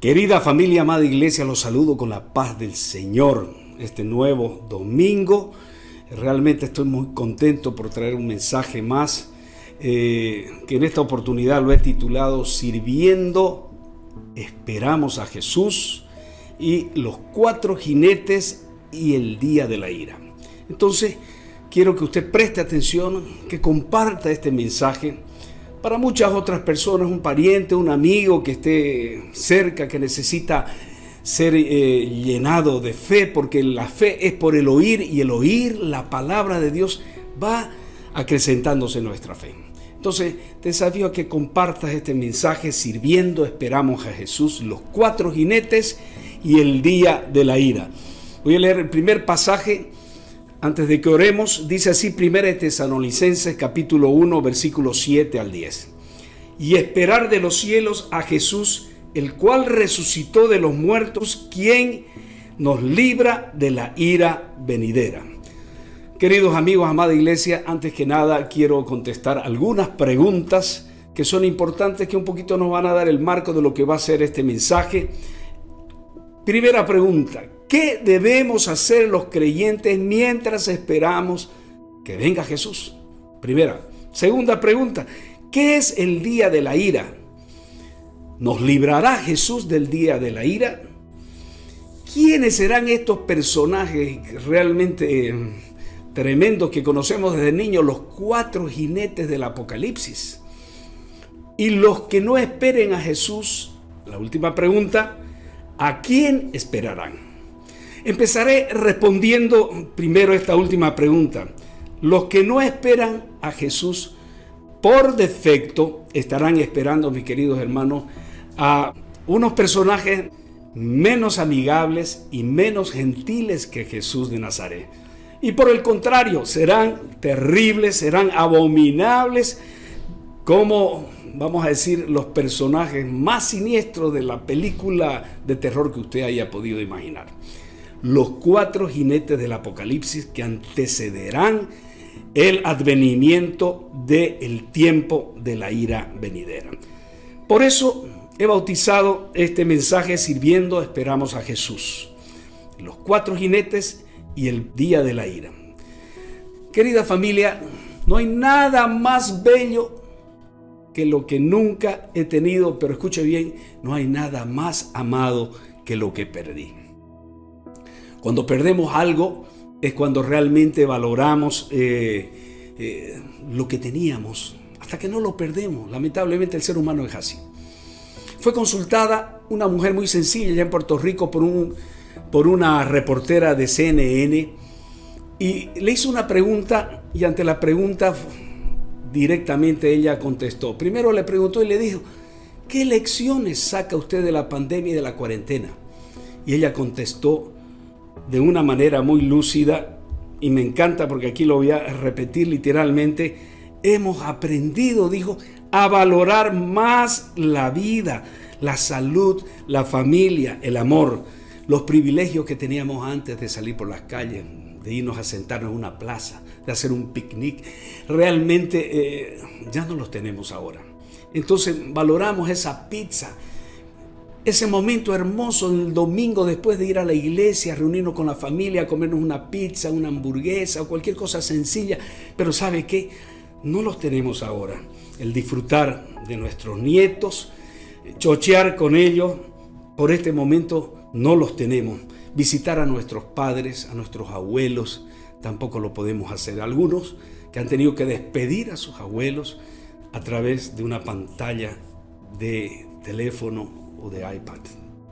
Querida familia, amada iglesia, los saludo con la paz del Señor. Este nuevo domingo, realmente estoy muy contento por traer un mensaje más, que en esta oportunidad lo he titulado Sirviendo, esperamos a Jesús y los 4 jinetes y el día de la ira. Entonces, quiero que usted preste atención, que comparta este mensaje para muchas otras personas, un pariente, un amigo que esté cerca, que necesita ser llenado de fe, porque la fe es por el oír, y el oír la palabra de Dios va acrecentándose nuestra fe. Entonces, te desafío a que compartas este mensaje, sirviendo, esperamos a Jesús, los 4 jinetes y el día de la ira. Voy a leer el primer pasaje antes de que oremos. Dice así, 1 Tesalonicenses capítulo 1, versículos 7 al 10. Y esperar de los cielos a Jesús, el cual resucitó de los muertos, quien nos libra de la ira venidera. Queridos amigos, amada iglesia, antes que nada quiero contestar algunas preguntas que son importantes, que un poquito nos van a dar el marco de lo que va a ser este mensaje. Primera pregunta: ¿qué debemos hacer los creyentes mientras esperamos que venga Jesús? Primera. Segunda pregunta: ¿qué es el día de la ira? ¿Nos librará Jesús del día de la ira? ¿Quiénes serán estos personajes realmente tremendos que conocemos desde niños, los 4 jinetes del Apocalipsis? Y los que no esperen a Jesús, la última pregunta, ¿a quién esperarán? Empezaré respondiendo primero esta última pregunta. Los que no esperan a Jesús, por defecto, estarán esperando, mis queridos hermanos, a unos personajes menos amigables y menos gentiles que Jesús de Nazaret. Y por el contrario, serán terribles, serán abominables, como, vamos a decir, los personajes más siniestros de la película de terror que usted haya podido imaginar. Los 4 jinetes del Apocalipsis que antecederán el advenimiento del tiempo de la ira venidera. Por eso he bautizado este mensaje sirviendo, esperamos a Jesús. Los 4 jinetes y el día de la ira. Querida familia, no hay nada más bello que lo que nunca he tenido, pero escuche bien, no hay nada más amado que lo que perdí. Cuando perdemos algo es cuando realmente valoramos lo que teníamos, hasta que no lo perdemos. Lamentablemente el ser humano es así. Fue consultada una mujer muy sencilla allá en Puerto Rico por una reportera de CNN, y le hizo una pregunta, y ante la pregunta directamente ella contestó. Primero le preguntó y le dijo: ¿qué lecciones saca usted de la pandemia y de la cuarentena? Y ella contestó de una manera muy lúcida, y me encanta porque aquí lo voy a repetir literalmente: hemos aprendido, dijo, a valorar más la vida, la salud, la familia, el amor, los privilegios que teníamos antes de salir por las calles, de irnos a sentarnos en una plaza, de hacer un picnic. Realmente ya no los tenemos ahora. Entonces valoramos esa pizza, ese momento hermoso del domingo después de ir a la iglesia, reunirnos con la familia, comernos una pizza, una hamburguesa o cualquier cosa sencilla. Pero ¿sabe qué? No los tenemos ahora. El disfrutar de nuestros nietos, chochear con ellos, por este momento no los tenemos. Visitar a nuestros padres, a nuestros abuelos, tampoco lo podemos hacer. Algunos que han tenido que despedir a sus abuelos a través de una pantalla de teléfono o de iPad.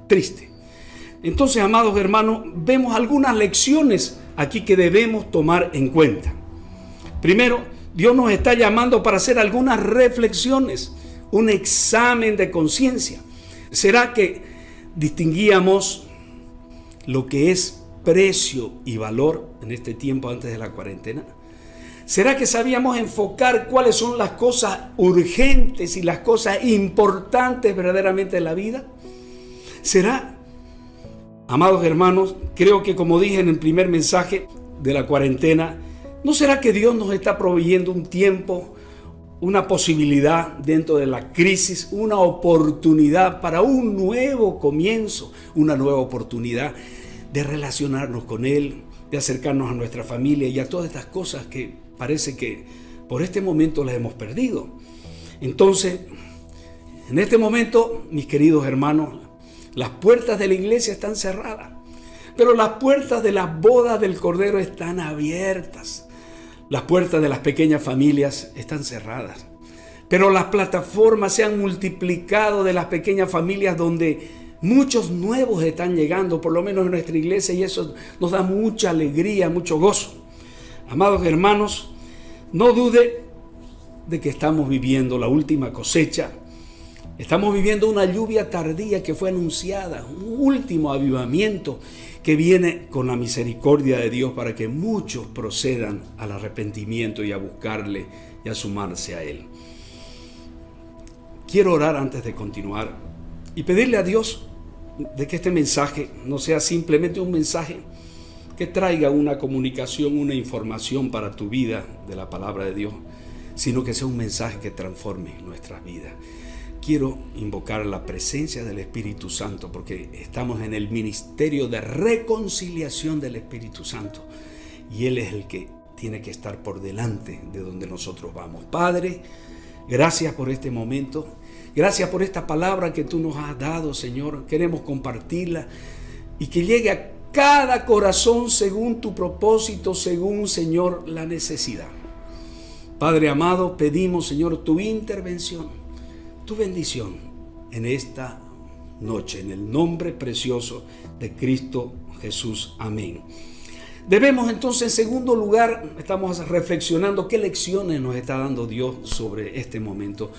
Triste. Entonces, amados hermanos, vemos algunas lecciones aquí que debemos tomar en cuenta. Primero, Dios nos está llamando para hacer algunas reflexiones, un examen de conciencia. ¿Será que distinguíamos lo que es precio y valor en este tiempo antes de la cuarentena? ¿Será que sabíamos enfocar cuáles son las cosas urgentes y las cosas importantes verdaderamente en la vida? ¿Será? Amados hermanos, creo que como dije en el primer mensaje de la cuarentena, ¿no será que Dios nos está proveyendo un tiempo una posibilidad dentro de la crisis, una oportunidad para un nuevo comienzo, una nueva oportunidad de relacionarnos con Él, de acercarnos a nuestra familia y a todas estas cosas que parece que por este momento las hemos perdido. Entonces, en este momento, mis queridos hermanos, las puertas de la iglesia están cerradas, pero las puertas de las bodas del Cordero están abiertas. Las puertas de las pequeñas familias están cerradas, pero las plataformas se han multiplicado de las pequeñas familias donde muchos nuevos están llegando, por lo menos en nuestra iglesia, y eso nos da mucha alegría, mucho gozo. Amados hermanos, no dude de que estamos viviendo la última cosecha. Estamos viviendo una lluvia tardía que fue anunciada, un último avivamiento que viene con la misericordia de Dios para que muchos procedan al arrepentimiento y a buscarle y a sumarse a Él. Quiero orar antes de continuar y pedirle a Dios de que este mensaje no sea simplemente un mensaje que traiga una comunicación, una información para tu vida de la palabra de Dios, sino que sea un mensaje que transforme nuestras vidas. Quiero invocar la presencia del Espíritu Santo porque estamos en el ministerio de reconciliación del Espíritu Santo y Él es el que tiene que estar por delante de donde nosotros vamos. Padre, gracias por este momento, gracias por esta palabra que tú nos has dado, Señor. Queremos compartirla y que llegue a cada corazón según tu propósito, según, Señor, la necesidad. Padre amado, pedimos, Señor, tu intervención, tu bendición en esta noche, en el nombre precioso de Cristo Jesús. Amén. Debemos entonces, en segundo lugar, estamos reflexionando qué lecciones nos está dando Dios sobre este momento.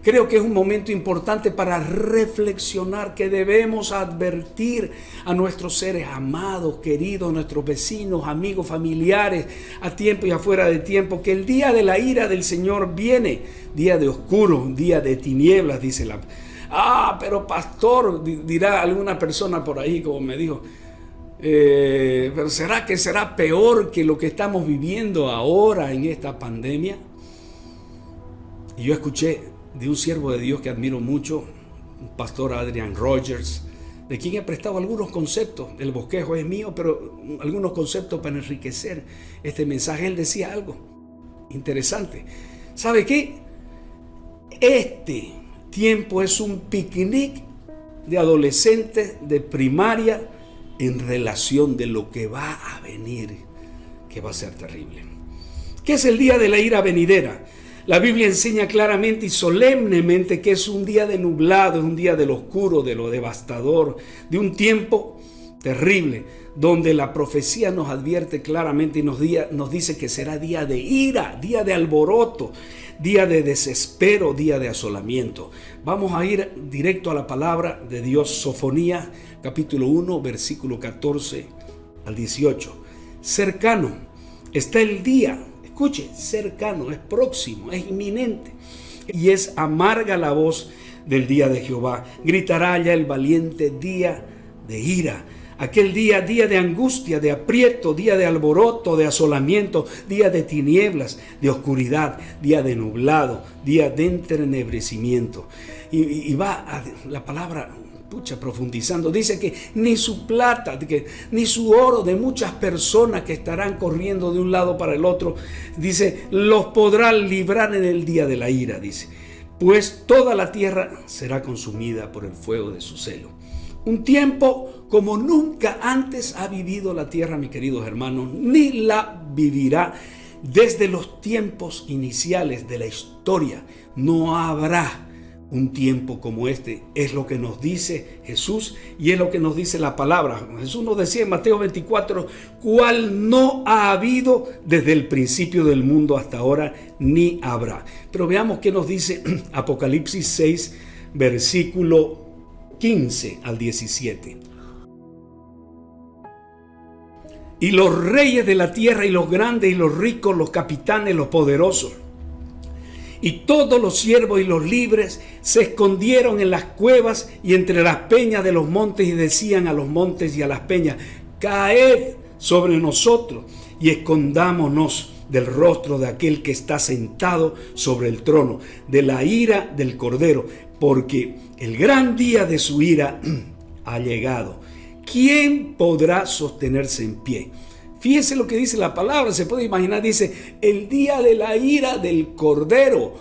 Creo que es un momento importante para reflexionar, que debemos advertir a nuestros seres amados, queridos, nuestros vecinos, amigos, familiares, a tiempo y afuera de tiempo, que el día de la ira del Señor viene, día de oscuro, día de tinieblas, dice la... pero pastor, dirá alguna persona por ahí, como me dijo, pero ¿será que será peor que lo que estamos viviendo ahora en esta pandemia? Y yo escuché de un siervo de Dios que admiro mucho, un pastor Adrian Rogers, de quien he prestado algunos conceptos. El bosquejo es mío, pero algunos conceptos para enriquecer este mensaje. Él decía algo interesante. ¿Sabe qué? Este tiempo es un picnic de adolescentes de primaria en relación de lo que va a venir, que va a ser terrible. ¿Qué es el día de la ira venidera? La Biblia enseña claramente y solemnemente que es un día de nublado, es un día de lo oscuro, de lo devastador, de un tiempo terrible, donde la profecía nos advierte claramente y nos dice que será día de ira, día de alboroto, día de desespero, día de asolamiento. Vamos a ir directo a la palabra de Dios, Sofonías, capítulo 1, versículo 14 al 18. Cercano está el día. Escuche, cercano, es próximo, es inminente. Y es amarga la voz del día de Jehová. Gritará ya el valiente día de ira. Aquel día, día de angustia, de aprieto, día de alboroto, de asolamiento, día de tinieblas, de oscuridad, día de nublado, día de entenebrecimiento. Y va la palabra... profundizando, dice que ni su plata, ni su oro de muchas personas que estarán corriendo de un lado para el otro, dice, los podrá librar en el día de la ira, dice, pues toda la tierra será consumida por el fuego de su celo. Un tiempo como nunca antes ha vivido la tierra, mis queridos hermanos, ni la vivirá desde los tiempos iniciales de la historia. No habrá un tiempo como este, es lo que nos dice Jesús y es lo que nos dice la palabra. Jesús nos decía en Mateo 24, cual no ha habido desde el principio del mundo hasta ahora, ni habrá. Pero veamos qué nos dice Apocalipsis 6, versículo 15 al 17. Y los reyes de la tierra y los grandes y los ricos, los capitanes, los poderosos, y todos los siervos y los libres se escondieron en las cuevas y entre las peñas de los montes y decían a los montes y a las peñas, caed sobre nosotros y escondámonos del rostro de aquel que está sentado sobre el trono, de la ira del Cordero, porque el gran día de su ira ha llegado. ¿Quién podrá sostenerse en pie? Fíjese lo que dice la palabra, se puede imaginar, dice, el día de la ira del Cordero.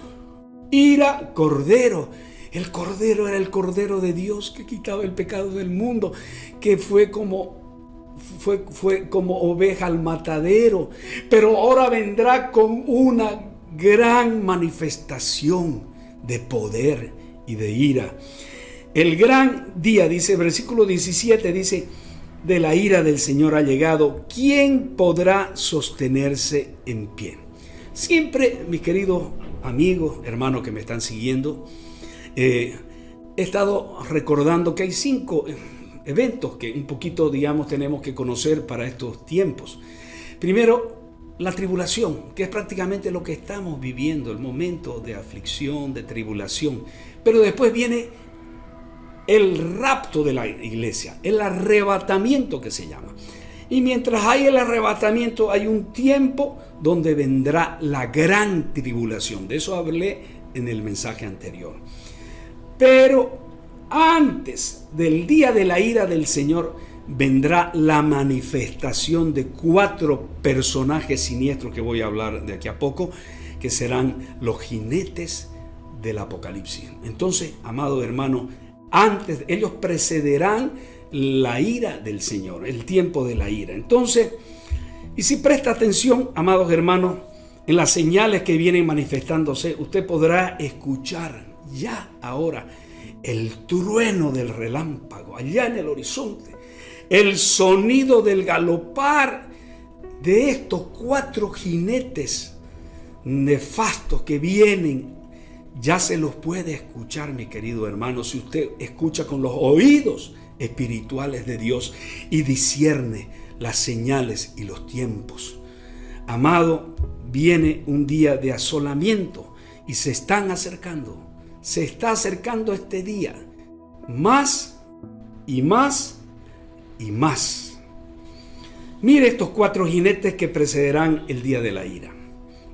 Ira, Cordero. El Cordero era el Cordero de Dios que quitaba el pecado del mundo, que fue como oveja al matadero, pero ahora vendrá con una gran manifestación de poder y de ira. El gran día, dice versículo 17, dice, de la ira del Señor ha llegado. ¿Quién podrá sostenerse en pie? Siempre, mis queridos amigos, hermanos que me están siguiendo, he estado recordando que hay 5 eventos que un poquito, digamos, tenemos que conocer para estos tiempos. Primero, la tribulación, que es prácticamente lo que estamos viviendo, el momento de aflicción, de tribulación. Pero después viene el rapto de la iglesia, el arrebatamiento que se llama. Y mientras hay el arrebatamiento, hay un tiempo donde vendrá la gran tribulación. De eso hablé en el mensaje anterior. Pero antes del día de la ira del Señor vendrá la manifestación de 4 personajes siniestros que voy a hablar de aquí a poco, que serán los jinetes del Apocalipsis. Entonces, amado hermano, antes ellos precederán la ira del Señor, el tiempo de la ira. Entonces, y si presta atención, amados hermanos, en las señales que vienen manifestándose, usted podrá escuchar ya ahora el trueno del relámpago allá en el horizonte, el sonido del galopar de estos 4 jinetes nefastos que vienen. Ya se los puede escuchar, mi querido hermano, si usted escucha con los oídos espirituales de Dios y discierne las señales y los tiempos. Amado, viene un día de asolamiento y se están acercando. Se está acercando este día, más y más y más. Mire estos 4 jinetes que precederán el día de la ira.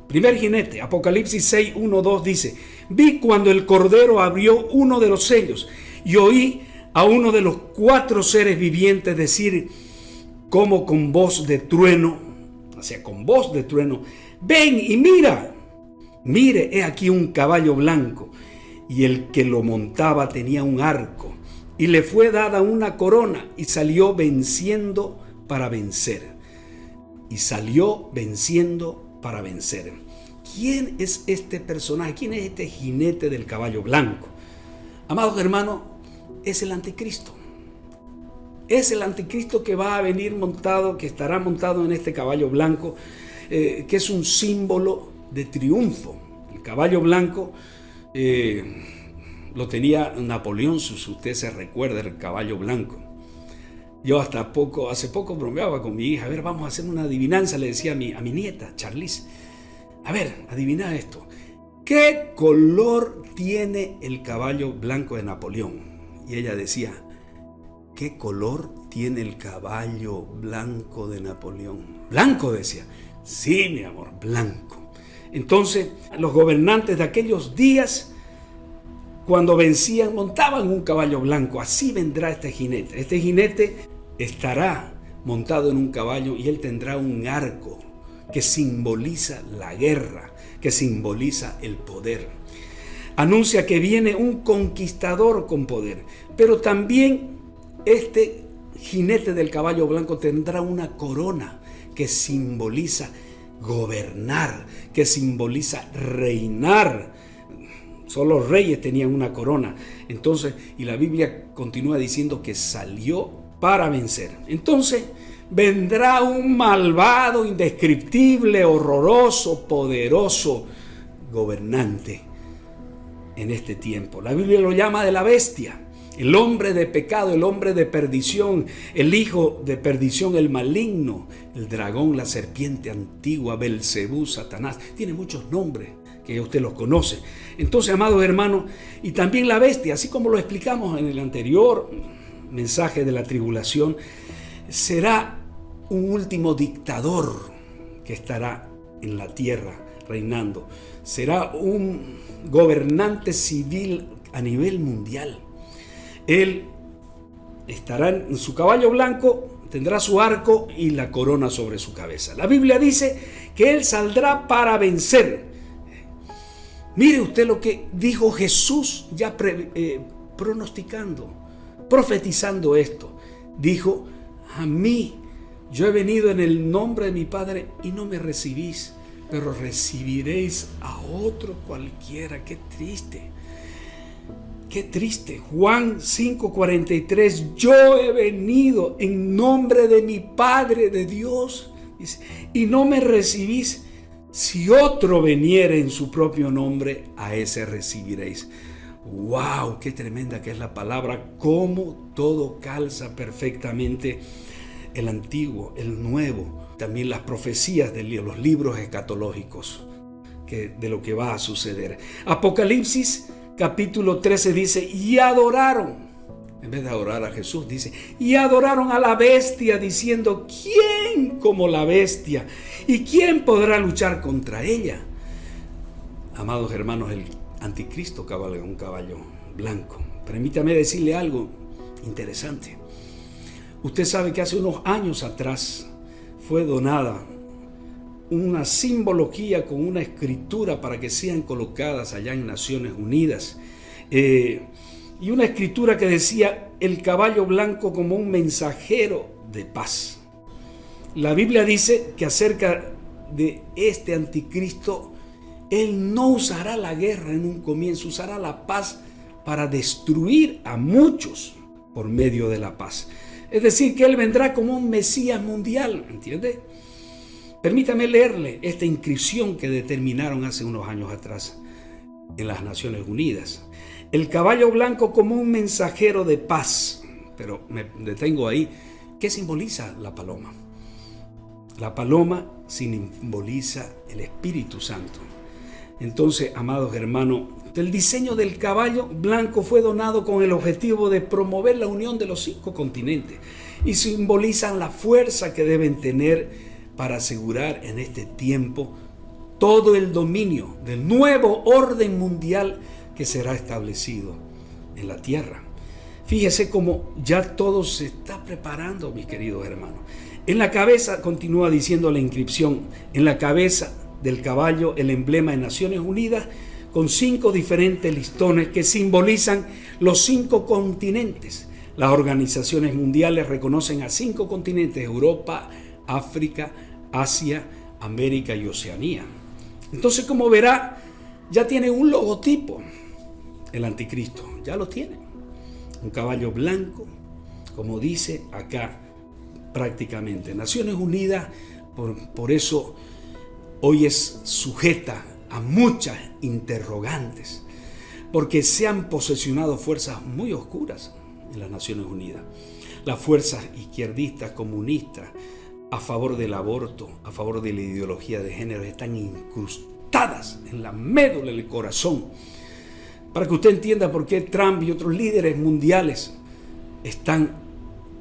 Primer jinete, Apocalipsis 6, 1, 2 dice: vi cuando el Cordero abrió uno de los sellos y oí a uno de los 4 seres vivientes decir como con voz de trueno, o sea, con voz de trueno: ven y mira. Mire, he aquí un caballo blanco, y el que lo montaba tenía un arco, y le fue dada una corona, y salió venciendo para vencer. Y salió venciendo para vencer. ¿Quién es este personaje? ¿Quién es este jinete del caballo blanco? Amados hermanos, es el anticristo. Es el anticristo que va a venir montado, que estará montado en este caballo blanco, que es un símbolo de triunfo. El caballo blanco lo tenía Napoleón, si usted se recuerda, el caballo blanco. Yo hace poco bromeaba con mi hija: a ver, vamos a hacer una adivinanza, le decía a mi nieta, Charlize. A ver, adivina esto. ¿Qué color tiene el caballo blanco de Napoleón? Y ella decía: ¿qué color tiene el caballo blanco de Napoleón? Blanco, decía. Sí, mi amor, blanco. Entonces, los gobernantes de aquellos días, cuando vencían, montaban un caballo blanco. Así vendrá este jinete. Este jinete estará montado en un caballo y él tendrá un arco que simboliza la guerra, que simboliza el poder. Anuncia que viene un conquistador con poder, pero también este jinete del caballo blanco tendrá una corona que simboliza gobernar, que simboliza reinar. Solo los reyes tenían una corona. Entonces, y la Biblia continúa diciendo que salió para vencer. Entonces, vendrá un malvado, indescriptible, horroroso, poderoso gobernante en este tiempo. La Biblia lo llama de la bestia, el hombre de pecado, el hombre de perdición, el hijo de perdición, el maligno, el dragón, la serpiente antigua, Belcebú, Satanás. Tiene muchos nombres que usted los conoce. Entonces, amados hermanos, y también la bestia, así como lo explicamos en el anterior mensaje de la tribulación, será un último dictador que estará en la tierra, reinando. Será un gobernante civil a nivel mundial. Él estará en su caballo blanco, tendrá su arco y la corona sobre su cabeza. La Biblia dice que él saldrá para vencer. Mire usted lo que dijo Jesús ya pronosticando, profetizando esto. Dijo: a mí, yo he venido en el nombre de mi Padre y no me recibís, pero recibiréis a otro cualquiera. Qué triste. Qué triste. Juan 5:43, yo he venido en nombre de mi Padre, de Dios, y no me recibís. Si otro veniere en su propio nombre, a ese recibiréis. ¡Wow! ¡Qué tremenda que es la palabra! Cómo todo calza perfectamente. El antiguo, el nuevo, también las profecías de los libros escatológicos de lo que va a suceder. Apocalipsis capítulo 13 dice: y adoraron, en vez de adorar a Jesús, dice: y adoraron a la bestia, diciendo: ¿quién como la bestia? ¿Y quién podrá luchar contra ella? Amados hermanos, el anticristo cabalga un caballo blanco. Permítame decirle algo interesante. Usted sabe que hace unos años atrás fue donada una simbología con una escritura para que sean colocadas allá en Naciones Unidas. Y una escritura que decía: el caballo blanco como un mensajero de paz. La Biblia dice que acerca de este anticristo, él no usará la guerra en un comienzo, usará la paz para destruir a muchos por medio de la paz. Es decir, que él vendrá como un Mesías mundial, ¿entiende? Permítame leerle esta inscripción que determinaron hace unos años atrás en las Naciones Unidas. El caballo blanco como un mensajero de paz. Pero me detengo ahí. ¿Qué simboliza la paloma? La paloma simboliza el Espíritu Santo. Entonces, amados hermanos, el diseño del caballo blanco fue donado con el objetivo de promover la unión de los 5 continentes y simbolizan la fuerza que deben tener para asegurar en este tiempo todo el dominio del nuevo orden mundial que será establecido en la tierra. Fíjese cómo ya todo se está preparando, mis queridos hermanos. En la cabeza, continúa diciendo la inscripción, en la cabeza del caballo el emblema de Naciones Unidas con 5 diferentes listones que simbolizan los 5 continentes. Las organizaciones mundiales reconocen a 5 continentes: Europa, África, Asia, América y Oceanía. Entonces, como verá, ya tiene un logotipo. El anticristo ya lo tiene. Un caballo blanco, como dice acá prácticamente. Naciones Unidas, por eso hoy es sujeta a muchas interrogantes, porque se han posesionado fuerzas muy oscuras en las Naciones Unidas. Las fuerzas izquierdistas, comunistas, a favor del aborto, a favor de la ideología de género, están incrustadas en la médula del corazón. Para que usted entienda por qué Trump y otros líderes mundiales están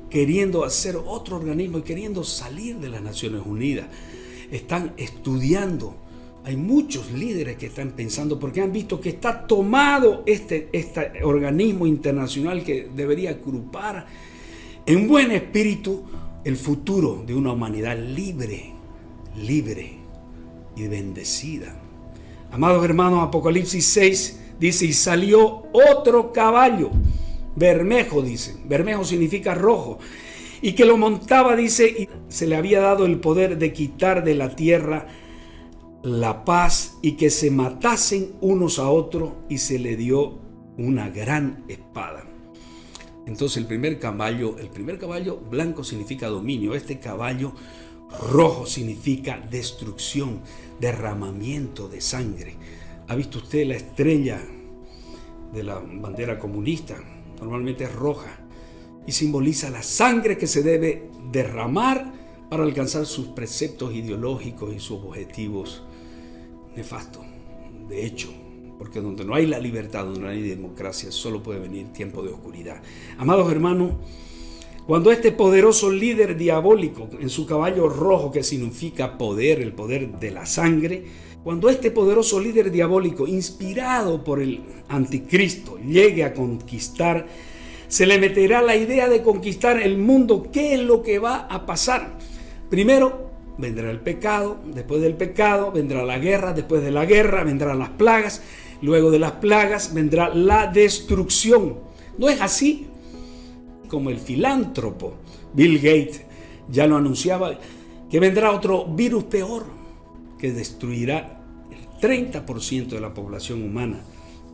queriendo hacer otro organismo y queriendo salir de las Naciones Unidas. Están estudiando. Hay muchos líderes que están pensando, porque han visto que está tomado este organismo internacional que debería agrupar en buen espíritu el futuro de una humanidad libre y bendecida. Amados hermanos, Apocalipsis 6 dice: y salió otro caballo, bermejo, dice. Bermejo significa rojo. Y que lo montaba, dice, y se le había dado el poder de quitar de la tierra la paz y que se matasen unos a otros, y se le dio una gran espada. Entonces el primer caballo blanco significa dominio. Este caballo rojo significa destrucción, derramamiento de sangre. ¿Ha visto usted la estrella de la bandera comunista? Normalmente es roja y simboliza la sangre que se debe derramar para alcanzar sus preceptos ideológicos y sus objetivos nefastos. De hecho, porque donde no hay la libertad, donde no hay democracia, solo puede venir tiempo de oscuridad. Amados hermanos, Cuando este poderoso líder diabólico en su caballo rojo, que significa poder, el poder de la sangre, cuando este poderoso líder diabólico, inspirado por el anticristo, llegue a conquistar, se le meterá la idea de conquistar el mundo. ¿Qué es lo que va a pasar? Primero vendrá el pecado, después del pecado vendrá la guerra, después de la guerra vendrán las plagas, luego de las plagas vendrá la destrucción. ¿No es así? Como el filántropo Bill Gates ya lo anunciaba, que vendrá otro virus peor que destruirá el 30% de la población humana,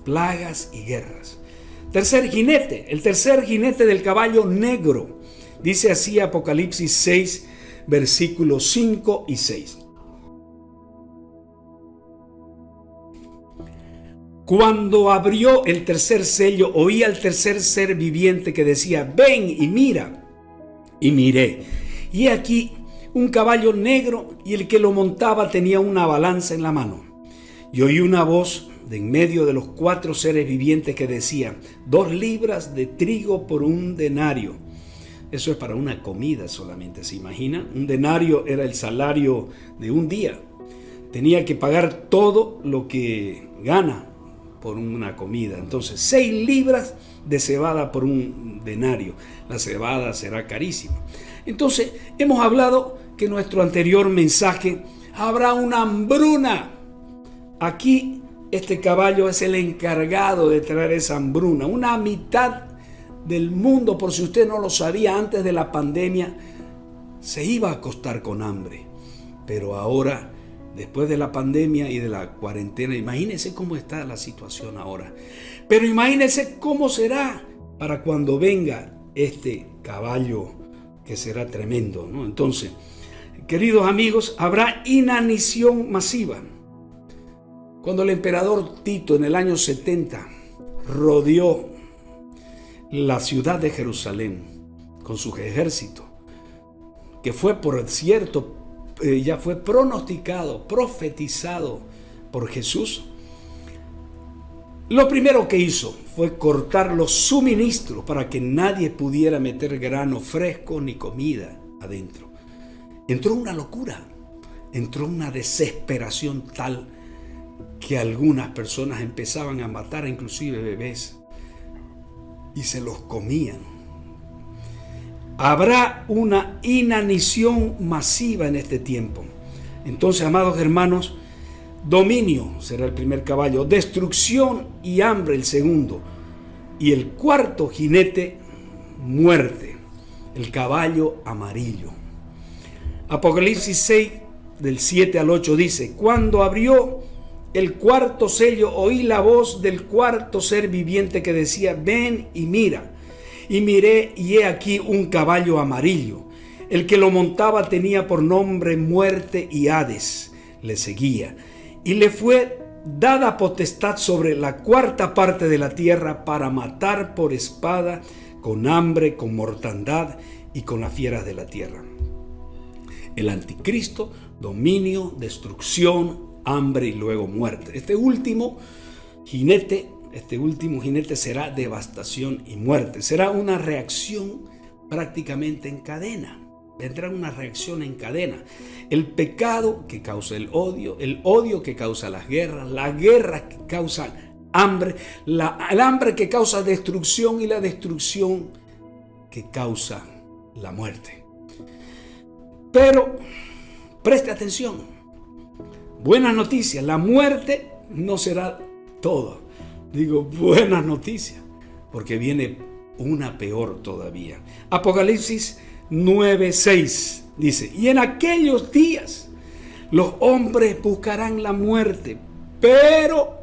plagas y guerras. Tercer jinete, el tercer jinete del caballo negro. Dice así Apocalipsis 6, versículos 5 y 6. Cuando abrió el tercer sello, oí al tercer ser viviente que decía: ven y mira. Y miré, y aquí un caballo negro, y el que lo montaba tenía una balanza en la mano. Y oí una voz de en medio de los 4 seres vivientes que decía: 2 libras de trigo por 1 denario. Eso es para una comida solamente, ¿se imagina? Un denario era el salario de un día. Tenía que pagar todo lo que gana por una comida. Entonces, 6 libras de cebada por 1 denario. La cebada será carísima. Entonces, hemos hablado que en nuestro anterior mensaje habrá una hambruna. Aquí este caballo es el encargado de traer esa hambruna. Una mitad del mundo, por si usted no lo sabía, antes de la pandemia se iba a acostar con hambre. Pero ahora, después de la pandemia y de la cuarentena, imagínense cómo está la situación ahora. Pero imagínense cómo será para cuando venga este caballo, que será tremendo, ¿no? Entonces, queridos amigos, habrá inanición masiva. Cuando el emperador Tito en el año 70 rodeó la ciudad de Jerusalén con sus ejércitos, que fue, por cierto, ya fue pronosticado, profetizado por Jesús, lo primero que hizo fue cortar los suministros para que nadie pudiera meter grano fresco ni comida adentro. Entró una locura, entró una desesperación tal que algunas personas empezaban a matar inclusive bebés y se los comían. Habrá una inanición masiva en este tiempo. Entonces, amados hermanos, dominio será el primer caballo, destrucción y hambre el segundo, y el cuarto jinete, muerte, el caballo amarillo. Apocalipsis 6, del 7 al 8 dice: cuando abrió el cuarto sello, oí la voz del cuarto ser viviente que decía: ven y mira. Y miré, y he aquí un caballo amarillo. El que lo montaba tenía por nombre Muerte, y Hades le seguía. Y le fue dada potestad sobre la cuarta parte de la tierra para matar por espada, con hambre, con mortandad y con las fieras de la tierra. El anticristo, dominio, destrucción, hambre y luego muerte. Este último jinete será devastación y muerte. Será una reacción prácticamente en cadena. Vendrá una reacción en cadena. El pecado que causa el odio que causa las guerras que causan hambre, el hambre que causa destrucción y la destrucción que causa la muerte. Pero preste atención. Buenas noticias, la muerte no será todo. Digo buenas noticias, porque viene una peor todavía. Apocalipsis 9:6 dice: y en aquellos días los hombres buscarán la muerte, pero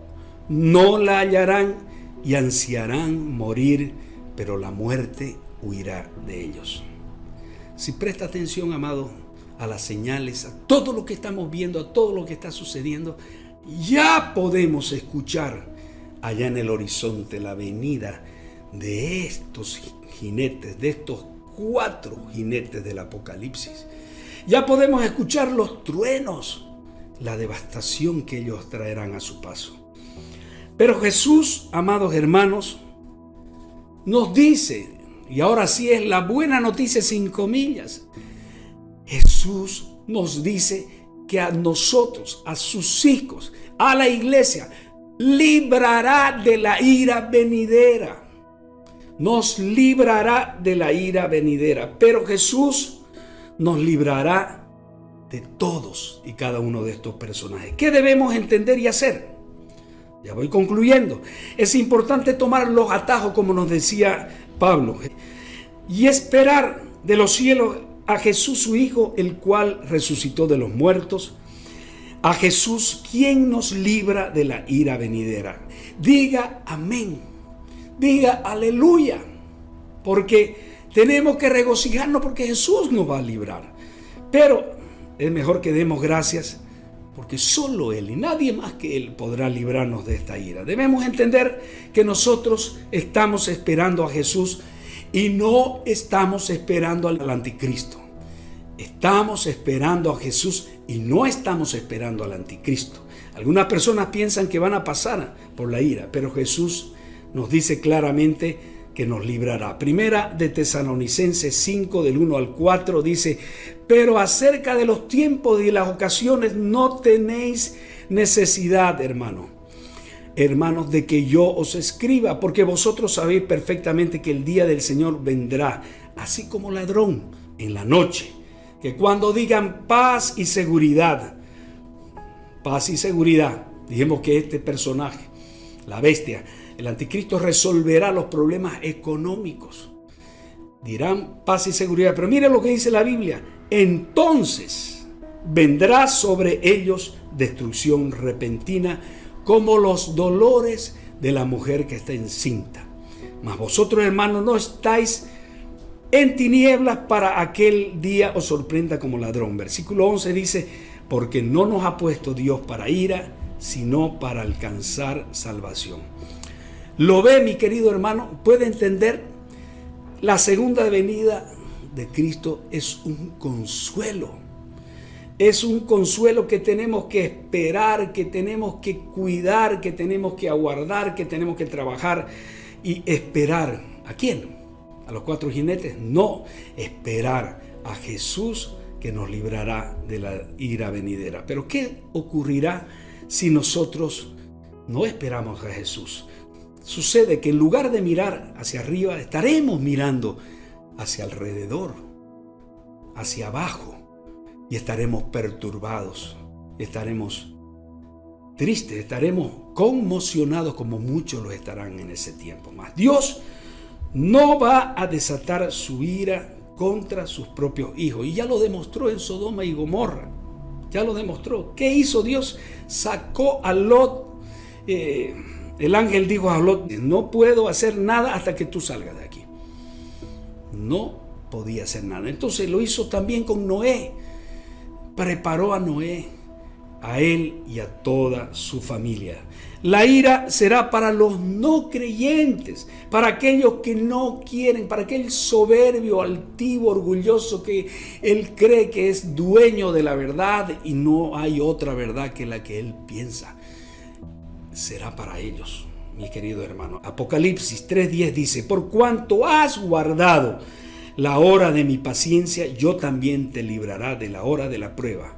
no la hallarán, y ansiarán morir, pero la muerte huirá de ellos. Si presta atención, amado, a las señales, a todo lo que estamos viendo, a todo lo que está sucediendo, ya podemos escuchar allá en el horizonte la venida de estos jinetes, de estos 4 jinetes del Apocalipsis. Ya podemos escuchar los truenos, la devastación que ellos traerán a su paso. Pero Jesús, amados hermanos, nos dice Y ahora sí es la buena noticia sin comillas. Jesús nos dice que a nosotros, a sus hijos, a la iglesia, librará de la ira venidera. Nos librará de la ira venidera. Pero Jesús nos librará de todos y cada uno de estos personajes. ¿Qué debemos entender y hacer? Ya voy concluyendo. Es importante tomar los atajos, como nos decía Pablo, y esperar de los cielos a Jesús su Hijo, el cual resucitó de los muertos, a Jesús quien nos libra de la ira venidera. Diga amén, diga aleluya, porque tenemos que regocijarnos porque Jesús nos va a librar. Pero es mejor que demos gracias porque solo Él y nadie más que Él podrá librarnos de esta ira. Debemos entender que nosotros estamos esperando a Jesús y no estamos esperando al anticristo. Estamos esperando a Jesús y no estamos esperando al anticristo. Algunas personas piensan que van a pasar por la ira, pero Jesús nos dice claramente que nos librará. Primera de Tesalonicenses 5, del 1 al 4, dice: pero acerca de los tiempos y las ocasiones no tenéis necesidad, hermanos, de que yo os escriba, porque vosotros sabéis perfectamente que el día del Señor vendrá, así como ladrón en la noche, que cuando digan paz y seguridad, dijimos que este personaje, la bestia, el anticristo, resolverá los problemas económicos. Dirán paz y seguridad, pero mire lo que dice la Biblia: entonces vendrá sobre ellos destrucción repentina, como los dolores de la mujer que está encinta. Mas vosotros, hermanos, no estáis en tinieblas para aquel día os sorprenda como ladrón. Versículo 11 dice: porque no nos ha puesto Dios para ira, sino para alcanzar salvación. ¿Lo ve, mi querido hermano? ¿Puede entender? La segunda venida de Cristo es un consuelo. Es un consuelo que tenemos que esperar, que tenemos que cuidar, que tenemos que aguardar, que tenemos que trabajar y esperar. ¿A quién? ¿A los cuatro jinetes? No, esperar a Jesús, que nos librará de la ira venidera. Pero ¿qué ocurrirá si nosotros no esperamos a Jesús? Sucede que en lugar de mirar hacia arriba, estaremos mirando hacia alrededor, hacia abajo, y estaremos perturbados, estaremos tristes, estaremos conmocionados, como muchos lo estarán en ese tiempo. Mas Dios no va a desatar su ira contra sus propios hijos, y ya lo demostró en Sodoma y Gomorra. Ya lo demostró. ¿Qué hizo Dios? Sacó a Lot. El ángel dijo a Lot: no puedo hacer nada hasta que tú salgas de aquí. No podía hacer nada. Entonces lo hizo también con Noé. Preparó a Noé, a él y a toda su familia. La ira será para los no creyentes, para aquellos que no quieren, para aquel soberbio, altivo, orgulloso que él cree que es dueño de la verdad y no hay otra verdad que la que él piensa. Será para ellos, mi querido hermano. Apocalipsis 3:10 dice: por cuanto has guardado la hora de mi paciencia, yo también te librará de la hora de la prueba,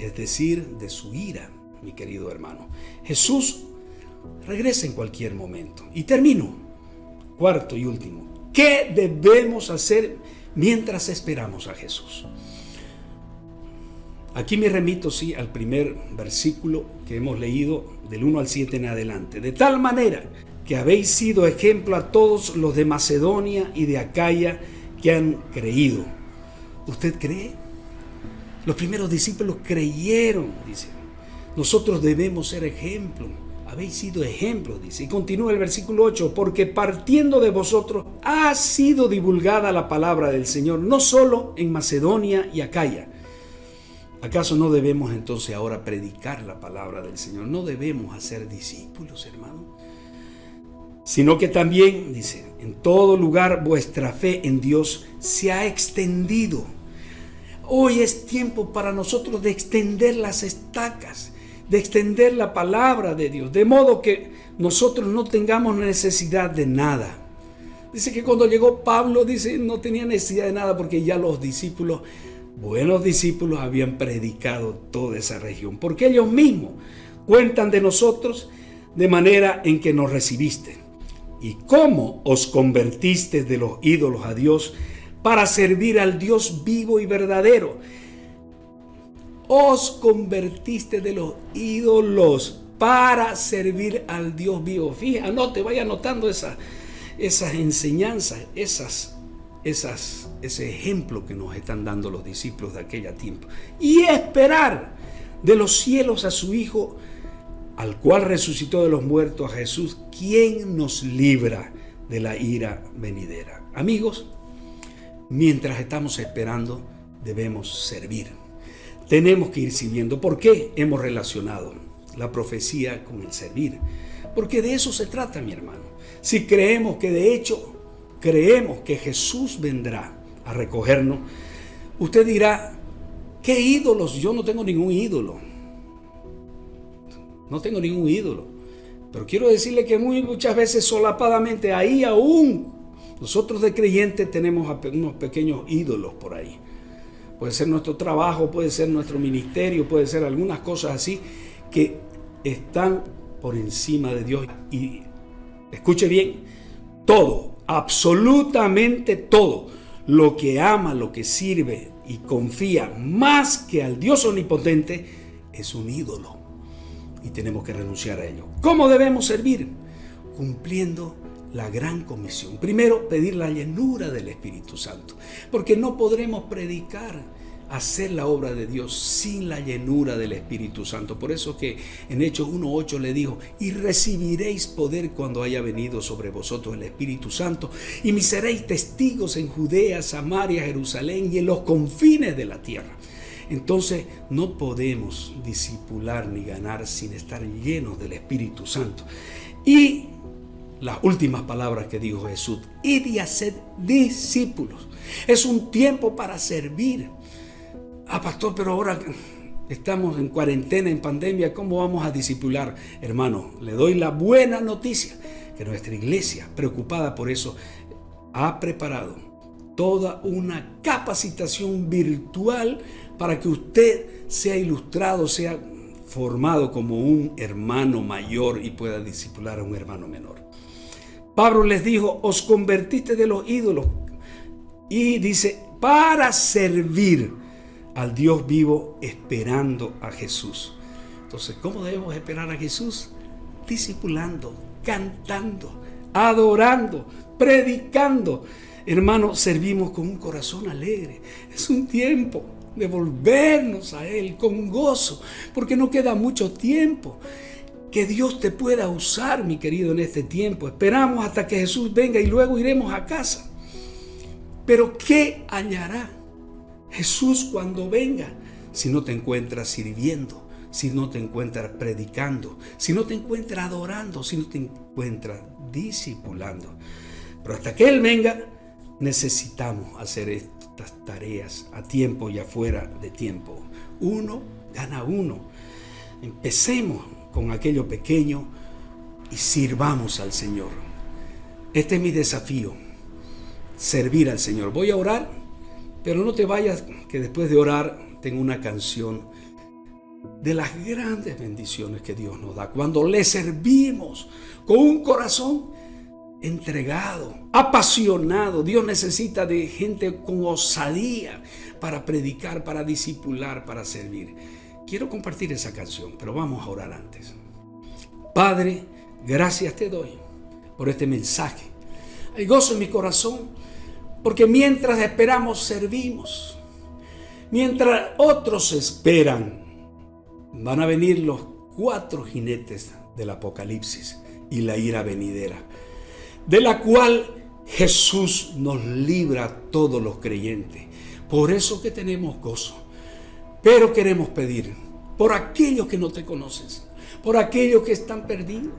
es decir, de su ira, mi querido hermano. Jesús regresa en cualquier momento. Y termino, cuarto y último. ¿Qué debemos hacer mientras esperamos a Jesús? Aquí me remito, sí, al primer versículo que hemos leído, del 1 al 7 en adelante. De tal manera que habéis sido ejemplo a todos los de Macedonia y de Acaya que han creído. ¿Usted cree? Los primeros discípulos creyeron, dice. Nosotros debemos ser ejemplo. Habéis sido ejemplos, dice. Y continúa el versículo 8: porque partiendo de vosotros ha sido divulgada la palabra del Señor, no solo en Macedonia y Acaya. ¿Acaso no debemos entonces ahora predicar la palabra del Señor? ¿No debemos hacer discípulos, hermano? Sino que también, dice, en todo lugar vuestra fe en Dios se ha extendido. Hoy es tiempo para nosotros de extender las estacas, de extender la palabra de Dios, de modo que nosotros no tengamos necesidad de nada, Dice que cuando llegó Pablo, dice, no tenía necesidad de nada porque ya los discípulos, buenos discípulos, habían predicado toda esa región. Porque ellos mismos cuentan de nosotros de manera en que nos recibiste y cómo os convertiste de los ídolos a Dios para servir al Dios vivo y verdadero. Os convertiste de los ídolos para servir al Dios vivo. Fíjate, anote, vaya anotando esas enseñanzas, ese ejemplo que nos están dando los discípulos de aquella tiempo. Y esperar de los cielos a su Hijo, al cual resucitó de los muertos, a Jesús, quien nos libra de la ira venidera. Amigos, mientras estamos esperando, debemos servir. Tenemos que ir sirviendo. ¿Por qué hemos relacionado la profecía con el servir? Porque de eso se trata, mi hermano. Si creemos que de hecho, creemos que Jesús vendrá a recogernos, usted dirá, ¿qué ídolos? Yo no tengo ningún ídolo. No tengo ningún ídolo. Pero quiero decirle que muchas veces solapadamente, ahí aún, nosotros de creyentes tenemos unos pequeños ídolos por ahí. Puede ser nuestro trabajo, puede ser nuestro ministerio, puede ser algunas cosas así que están por encima de Dios. Y escuche bien, todo, absolutamente todo, lo que ama, lo que sirve y confía más que al Dios omnipotente, es un ídolo. Y tenemos que renunciar a ello. ¿Cómo debemos servir? Cumpliendo la gran comisión. Primero, pedir la llenura del Espíritu Santo, porque no podremos predicar, hacer la obra de Dios sin la llenura del Espíritu Santo. Por eso que en Hechos 1:8 le dijo, y recibiréis poder cuando haya venido sobre vosotros el Espíritu Santo, y me seréis testigos en Judea, Samaria, Jerusalén y en los confines de la tierra. Entonces no podemos discipular ni ganar sin estar llenos del Espíritu Santo. Y las últimas palabras que dijo Jesús, id y haced discípulos. Es un tiempo para servir. Pastor, pero ahora estamos en cuarentena, en pandemia, ¿cómo vamos a discipular? Hermano, le doy la buena noticia, que nuestra iglesia, preocupada por eso, ha preparado toda una capacitación virtual para que usted sea ilustrado, sea formado como un hermano mayor y pueda discipular a un hermano menor. Pablo les dijo, os convertiste de los ídolos, y dice, para servir al Dios vivo, esperando a Jesús. Entonces, ¿cómo debemos esperar a Jesús? Discipulando, cantando, adorando, predicando. Hermano, servimos con un corazón alegre. Es un tiempo de volvernos a Él con gozo, porque no queda mucho tiempo. Que Dios te pueda usar, mi querido, en este tiempo. Esperamos hasta que Jesús venga y luego iremos a casa. Pero ¿qué hallará Jesús cuando venga? Si no te encuentras sirviendo, si no te encuentras predicando, si no te encuentras adorando, si no te encuentras discipulando. Pero hasta que Él venga, necesitamos hacer estas tareas a tiempo y afuera de tiempo. Uno gana uno. Empecemos con aquello pequeño y sirvamos al Señor. Este es mi desafío, servir al Señor. Voy a orar, pero no te vayas, que después de orar tengo una canción de las grandes bendiciones que Dios nos da cuando le servimos con un corazón entregado, apasionado. Dios necesita de gente con osadía para predicar, para discipular, para servir. Quiero compartir esa canción, pero vamos a orar antes. Padre, gracias te doy por este mensaje. Hay gozo en mi corazón, porque mientras esperamos, servimos. Mientras otros esperan, van a venir los 4 jinetes del Apocalipsis y la ira venidera, de la cual Jesús nos libra a todos los creyentes. Por eso que tenemos gozo. Pero queremos pedir por aquellos que no te conocen, por aquellos que están perdidos,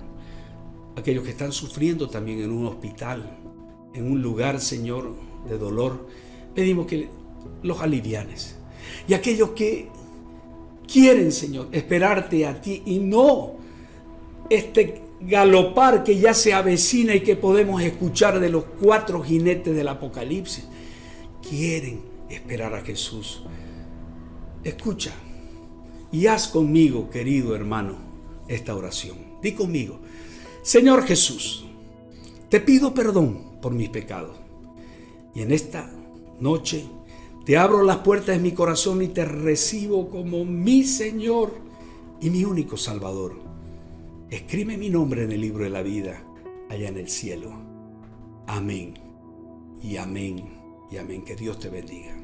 aquellos que están sufriendo también en un hospital, en un lugar, Señor, de dolor. Pedimos que los alivianes. Y aquellos que quieren, Señor, esperarte a ti y no galopar que ya se avecina y que podemos escuchar de los 4 jinetes del Apocalipsis, quieren esperar a Jesús. Escucha y haz conmigo, querido hermano, esta oración. Di conmigo: Señor Jesús, te pido perdón por mis pecados. Y en esta noche te abro las puertas de mi corazón y te recibo como mi Señor y mi único Salvador. Escribe mi nombre en el libro de la vida, allá en el cielo. Amén y amén y amén. Que Dios te bendiga.